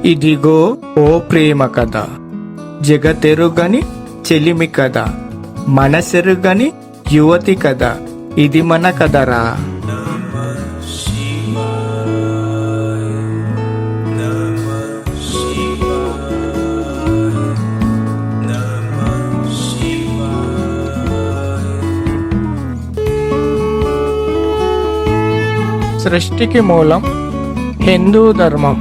ఇదిగో ఓ ప్రేమ కథ, జగతెరుగని చెలిమి కథ, మనసెరుగని యువతి కథ, ఇది మన కథరా. సృష్టికి మూలం హిందూ ధర్మం,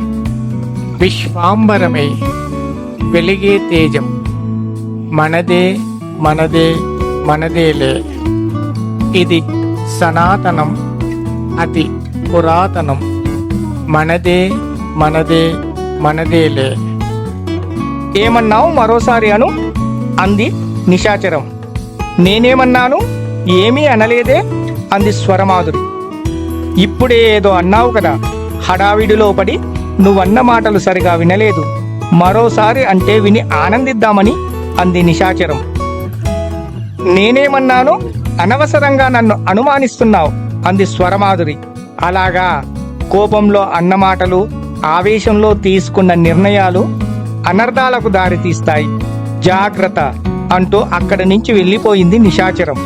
విశ్వాంబరమై వెలిగే తేజం, మనదే మనదే మనదేలే. ఇది సనాతనం, అతి పురాతనం, మనదే మనదే మనదేలే. ఏమన్నావు మరోసారి అను అంది నిశాచరం. నేనేమన్నాను? ఏమీ అనలేదే అంది స్వరమాధురి. ఇప్పుడే ఏదో అన్నావు కదా, హడావిడిలో పడి నువ్వన్న మాటలు సరిగా వినలేదు, మరోసారి అంటే విని ఆనందిద్దామని అంది నిశాచరం. నేనేమన్నాను? అనవసరంగా నన్ను అనుమానిస్తున్నావు అంది స్వరమాధురి. అలాగా, కోపంలో అన్న మాటలు, ఆవేశంలో తీసుకున్న నిర్ణయాలు అనర్థాలకు దారితీస్తాయి, జాగ్రత్త అంటూ అక్కడి నుంచి వెళ్ళిపోయింది నిశాచరం.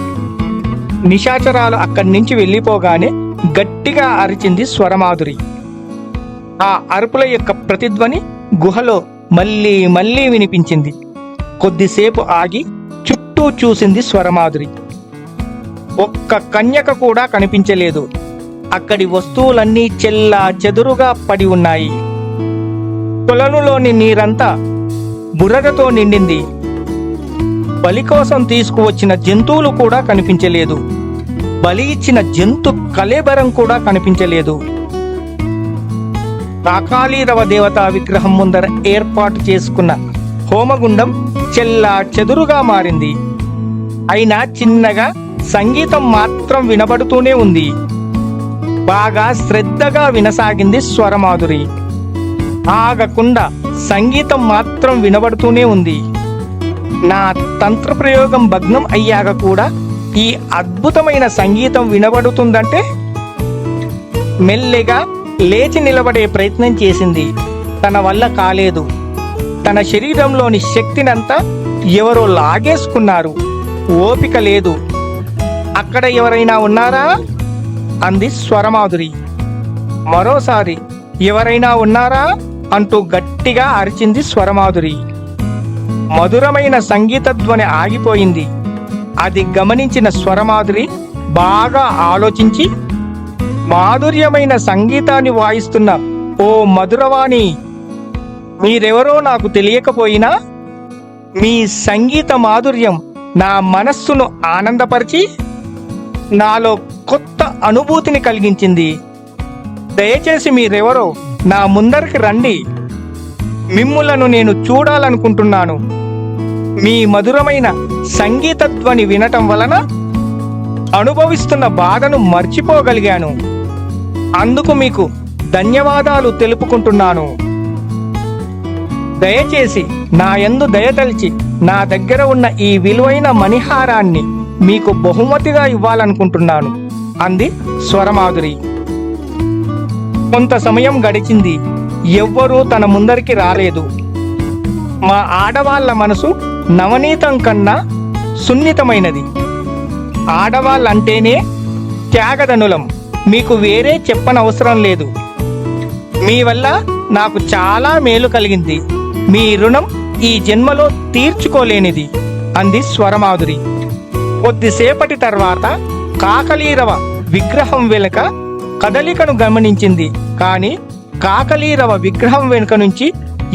నిశాచరాలు అక్కడి నుంచి వెళ్ళిపోగానే గట్టిగా అరిచింది స్వరమాధురి. ఆ అరుపుల యొక్క ప్రతిధ్వని గుహలో మళ్ళీ మళ్ళీ వినిపించింది. కొద్దిసేపు ఆగి చుట్టూ చూసింది స్వరమాధురి. ఒక్క కన్యక కూడా కనిపించలేదు. అక్కడి వస్తువులన్నీ చెల్లా చెదురుగా పడి ఉన్నాయి. కొలనులోని నీరంతా బురదతో నిండింది. బలి కోసం తీసుకువచ్చిన జంతువులు కూడా కనిపించలేదు. బలి ఇచ్చిన జంతు కళేబరం కూడా కనిపించలేదు. కాకాలీరవ దేవతా విగ్రహం ముందర ఏర్పాటు చేసుకున్న హోమగుండం చెల్లా చెదురుగా మారింది. అయినా చిన్నగా సంగీతం మాత్రం వినబడుతూనే ఉంది. బాగా శ్రద్ధగా వినసాగింది స్వరమాధురి. ఆగకుండా సంగీతం మాత్రం వినబడుతూనే ఉంది. నా తంత్ర ప్రయోగం భగ్నం అయ్యాక కూడా ఈ అద్భుతమైన సంగీతం వినబడుతుందంటే? మెల్లిగా లేచి నిలబడే ప్రయత్నం చేసింది. తన వల్ల కాలేదు. తన శరీరంలోని శక్తినంతా ఎవరో లాగేసుకున్నారు. ఓపిక లేదు. అక్కడ ఎవరైనా ఉన్నారా అంది స్వరమాధురి. మరోసారి ఎవరైనా ఉన్నారా అంటూ గట్టిగా అరిచింది స్వరమాధురి. మధురమైన సంగీత ధ్వని ఆగిపోయింది. అది గమనించిన స్వరమాధురి బాగా ఆలోచించి, మాధుర్యమైన సంగీతాన్ని వాయిస్తున్న ఓ మధురవాణి, మీరెవరో నాకు తెలియకపోయినా మీ సంగీత మాధుర్యం నా మనస్సును ఆనందపరిచి నాలో కొత్త అనుభూతిని కలిగించింది. దయచేసి మీరెవరో నా ముందరికి రండి. మిమ్ములను నేను చూడాలనుకుంటున్నాను. మీ మధురమైన సంగీత ధ్వని వినటం వలన అనుభవిస్తున్న బాధను మర్చిపోగలిగాను. అందుకు మీకు ధన్యవాదాలు తెలుపుకుంటున్నాను. దయచేసి నా యందు దయతలిచి నా దగ్గర ఉన్న ఈ విలువైన మణిహారాన్ని మీకు బహుమతిగా ఇవ్వాలనుకుంటున్నాను అంది స్వరమాధురి. కొంత సమయం గడిచింది. ఎవ్వరూ తన ముందరికి రాలేదు. మా ఆడవాళ్ల మనసు నవనీతం కన్నా సున్నితమైనది. ఆడవాళ్ళంటేనే త్యాగదనులం. మీకు వేరే చెప్పనవసరం లేదు. మీ వల్ల నాకు చాలా మేలు కలిగింది. మీ రుణం ఈ జన్మలో తీర్చుకోలేనిది అంది స్వరమాధురి. కొద్దిసేపటి తర్వాత కాకలీరవ విగ్రహం వెనుక కదలికను గమనించింది. కాని కాకలీరవ విగ్రహం వెనుక నుంచి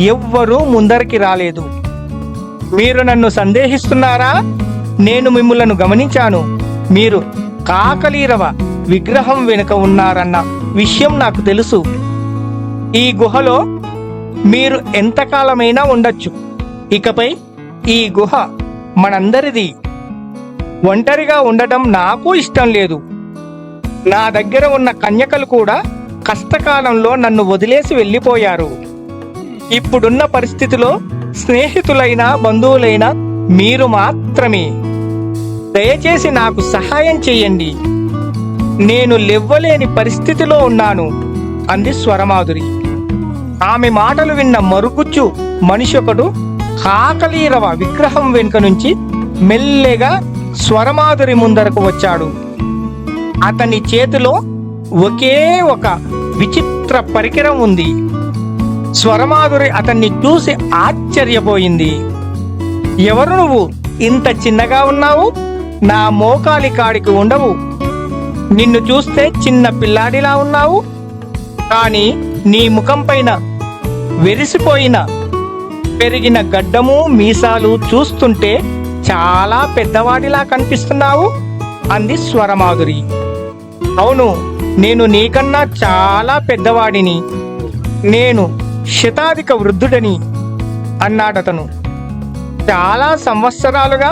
ఎవ్వరూ ముందరికి రాలేదు. మీరు నన్ను సందేహిస్తున్నారా? నేను మిమ్ములను గమనించాను. మీరు కాకలీరవ విగ్రహం వెనుక ఉన్నారన్న విషయం నాకు తెలుసు. ఈ గుహలో మీరు ఎంతకాలమైనా ఉండొచ్చు. ఇకపై ఈ గుహ మనందరిది. ఒంటరిగా ఉండటం నాకు ఇష్టం లేదు. నా దగ్గర ఉన్న కన్యకలు కూడా కష్టకాలంలో నన్ను వదిలేసి వెళ్ళిపోయారు. ఇప్పుడున్న పరిస్థితిలో స్నేహితులైనా బంధువులైనా మీరు మాత్రమే. దయచేసి నాకు సహాయం చెయ్యండి. నేను లెవ్వలేని పరిస్థితిలో ఉన్నాను అంది స్వరమాధురి. ఆమె మాటలు విన్న మరుగుజ్జు మనిషి ఒకడు కాకలీరవ విగ్రహం వెనుక నుంచి మెల్లగా స్వరమాధురి ముందరకు వచ్చాడు. అతని చేతిలో ఒకే ఒక విచిత్ర పరికరం ఉంది. స్వరమాధురి అతన్ని చూసి ఆశ్చర్యపోయింది. ఎవరు నువ్వు? ఇంత చిన్నగా ఉన్నావు, నా మోకాలి కాడికి ఉండవు. నిన్ను చూస్తే చిన్న పిల్లాడిలా ఉన్నావు, కానీ నీ ముఖం పైన వెరిసిపోయిన పెరిగిన గడ్డము మీసాలు చూస్తుంటే చాలా పెద్దవాడిలా కనిపిస్తున్నావు అంది స్వరమాధురి. అవును, నేను నీకన్నా చాలా పెద్దవాడిని, నేను శతాధిక వృద్ధుడని అన్నాడతను. చాలా సంవత్సరాలుగా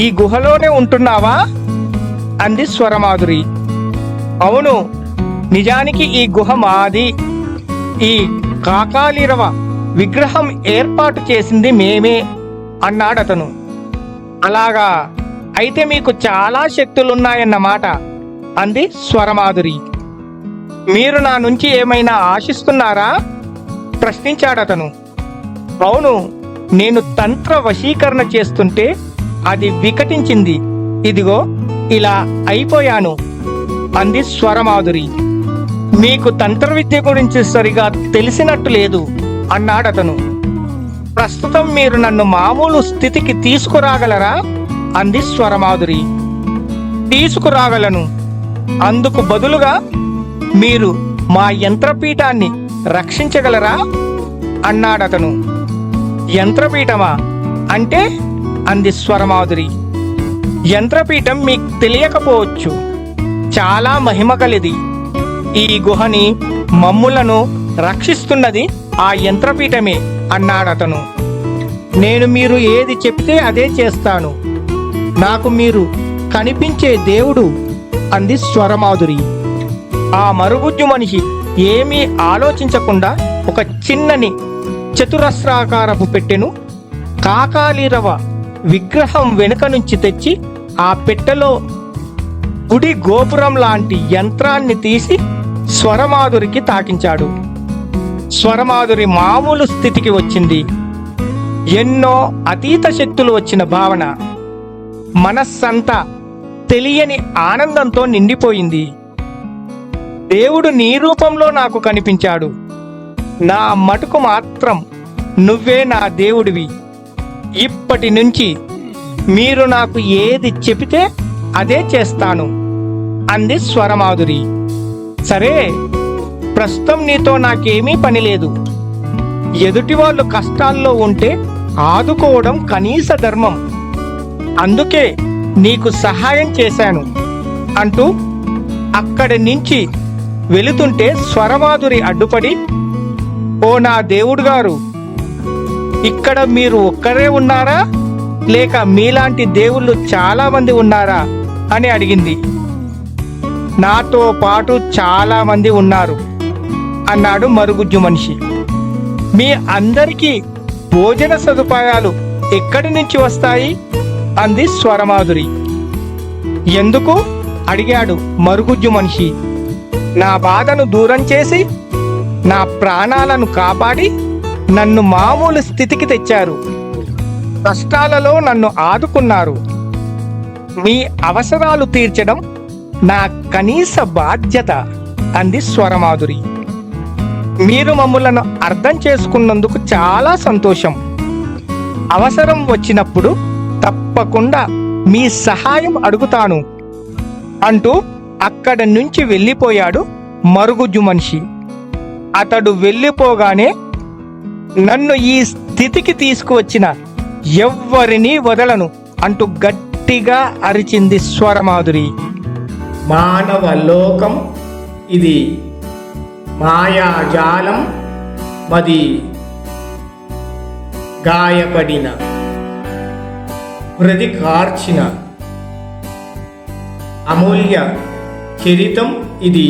ఈ గుహలోనే ఉంటున్నావా అంది స్వరమాధురి. అవును, నిజానికి ఈ గుహ మాది. ఈ కాకాలిరవ విగ్రహం ఏర్పాటు చేసింది మేమే అన్నాడతను. అలాగా, అయితే మీకు చాలా శక్తులున్నాయన్నమాట అంది స్వరమాధురి. మీరు నా నుంచి ఏమైనా ఆశిస్తున్నారా ప్రశ్నించాడతను. అవును, నేను తంత్ర వశీకరణ చేస్తుంటే అది వికటించింది. ఇదిగో ఇలా అయిపోయాను అంది స్వరమాధురి. మీకు తంత్ర విద్య గురించి సరిగా తెలిసినట్టు లేదు అన్నాడతను. ప్రస్తుతం మీరు నన్ను మామూలు స్థితికి తీసుకురాగలరా అంది స్వరమాధురి. తీసుకురాగలను. అందుకు బదులుగా మీరు మా యంత్రపీఠాన్ని రక్షించగలరా అన్నాడతను. యంత్రపీఠమా అంటే అంది స్వరమాధురి. యంత్రపీఠం మీకు తెలియకపోవచ్చు, చాలా మహిమ కలిది. ఈ గుహని మమ్ములను రక్షిస్తున్నది ఆ యంత్రపీఠమే అన్నాడతను. నేను మీరు ఏది చెప్తే అదే చేస్తాను. నాకు మీరు కనిపించే దేవుడు అంది స్వరమాధురి. ఆ మరుగుజ్జు మనిషి ఏమీ ఆలోచించకుండా ఒక చిన్నని చతురస్రాకారపు పెట్టెను కాకాలిరవ విగ్రహం వెనుక నుంచి తెచ్చి ఆ పెట్టెలో గుడి గోపురం లాంటి యంత్రాన్ని తీసి స్వరమాధురికి తాకించాడు. స్వరమాధురి మామూలు స్థితికి వచ్చింది. ఎన్నో అతీత శక్తులు వచ్చిన భావన. మనస్సంతా తెలియని ఆనందంతో నిండిపోయింది. దేవుడు నీ రూపంలో నాకు కనిపించాడు. నా మటుకు మాత్రం నువ్వే నా దేవుడివి. ఇప్పటి నుంచి మీరు నాకు ఏది చెబితే అదే చేస్తాను అంది స్వరమాధురి. సరే, ప్రస్తుతం నీతో నాకేమీ పని లేదు. ఎదుటి వాళ్ళు కష్టాల్లో ఉంటే ఆదుకోవడం కనీస ధర్మం. అందుకే నీకు సహాయం చేశాను అంటూ అక్కడి నుంచి వెళుతుంటే స్వరమాధురి అడ్డుపడి, ఓ నా దేవుడు గారు, ఇక్కడ మీరు ఒక్కరే ఉన్నారా, లేక మీలాంటి దేవుళ్ళు చాలా మంది ఉన్నారా అని అడిగింది. నాతో పాటు చాలా మంది ఉన్నారు అన్నాడు మరుగుజ్జు మనిషి. మీ అందరికీ భోజన సదుపాయాలు ఎక్కడి నుంచి వస్తాయి అంది స్వరమాధురి. ఎందుకు అడిగాడు మరుగుజ్జు మనిషి. నా బాధను దూరం చేసి నా ప్రాణాలను కాపాడి నన్ను మామూలు స్థితికి తెచ్చారు. కష్టాలలో నన్ను ఆదుకున్నారు. మీ అవసరాలు తీర్చడం నా కనీస బాధ్యత అంది స్వరమాధురి. మీరు మమ్ములను అర్థం చేసుకున్నందుకు చాలా సంతోషం. అవసరం వచ్చినప్పుడు తప్పకుండా మీ సహాయం అడుగుతాను అంటూ అక్కడి నుంచి వెళ్ళిపోయాడు మరుగుజ్జు మనిషి. అతడు వెళ్ళిపోగానే, నన్ను ఈ స్థితికి తీసుకువచ్చిన ఎవ్వరినీ వదలను అంటూ గట్టిగా అరిచింది స్వరమాధురి. మానవ లోకం ఇది మాయాజాలం, మది గాయపడిన హృది కార్చిన అమూల్య చరితం ఇది.